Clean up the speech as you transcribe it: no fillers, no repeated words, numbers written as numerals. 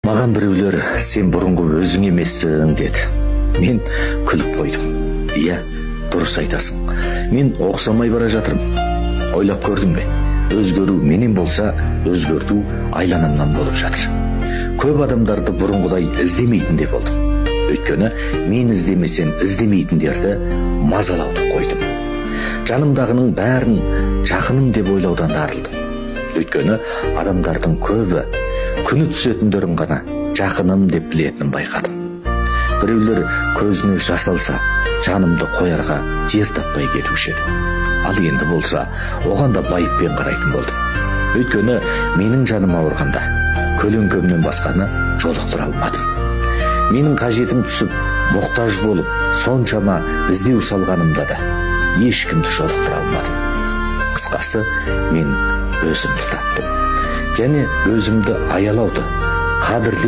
Маған біреулер сен бұрынғы өзің емессің деді. Мен күліп қойдым. Иә, дұрыс айтасың. Мен оқсамай бара жатырмын. Ойлап көрдің бе? Өзгеру менен болса, өзгерту айланамнан болып жатыр. Көп адамдарды бұрынғыдай іздемейтін де болдым. Өйткені мен іздемесем іздемейтіндерді мазалауды қойдым. Жанымдағының бәрін жақыным деп ойлаудан арылдым. Өйткені адамдардың көбі күні түсетіндерін ғана жақыным деп білетінін байқадым. Біреулер көзіне жас алса, жанымды қоярға жер таппай кетуші еді. Ал енді болса, оған да байыппен қарайтын болдым. Өйткені менің жаным ауырғанда көлеңкемнен басқаны жолықтыра алмадым. Менің қажетім түсіп, мұқтаж болып, соншама іздеу салғанымда да ешкімді жолықтыра алмадым. Қысқасы, мен өзімді таптым. Және өзімді аялауды, қадірлеу